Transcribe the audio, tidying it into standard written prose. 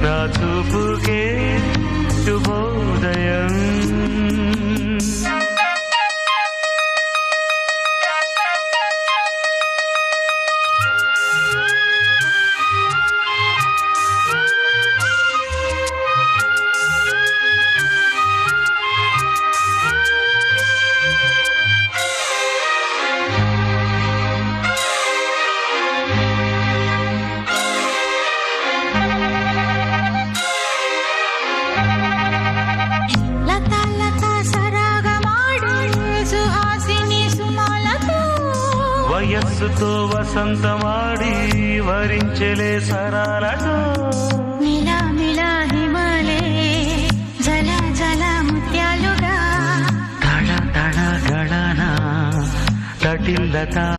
నా చూపుకే శుభోదయం. వయస్సుతో వసంతమాడి వరించెలే సరాలతో మిలా మిలా హిమాలే జల జల ముత్యాలుగా తళ తళ గళన తటిల్లత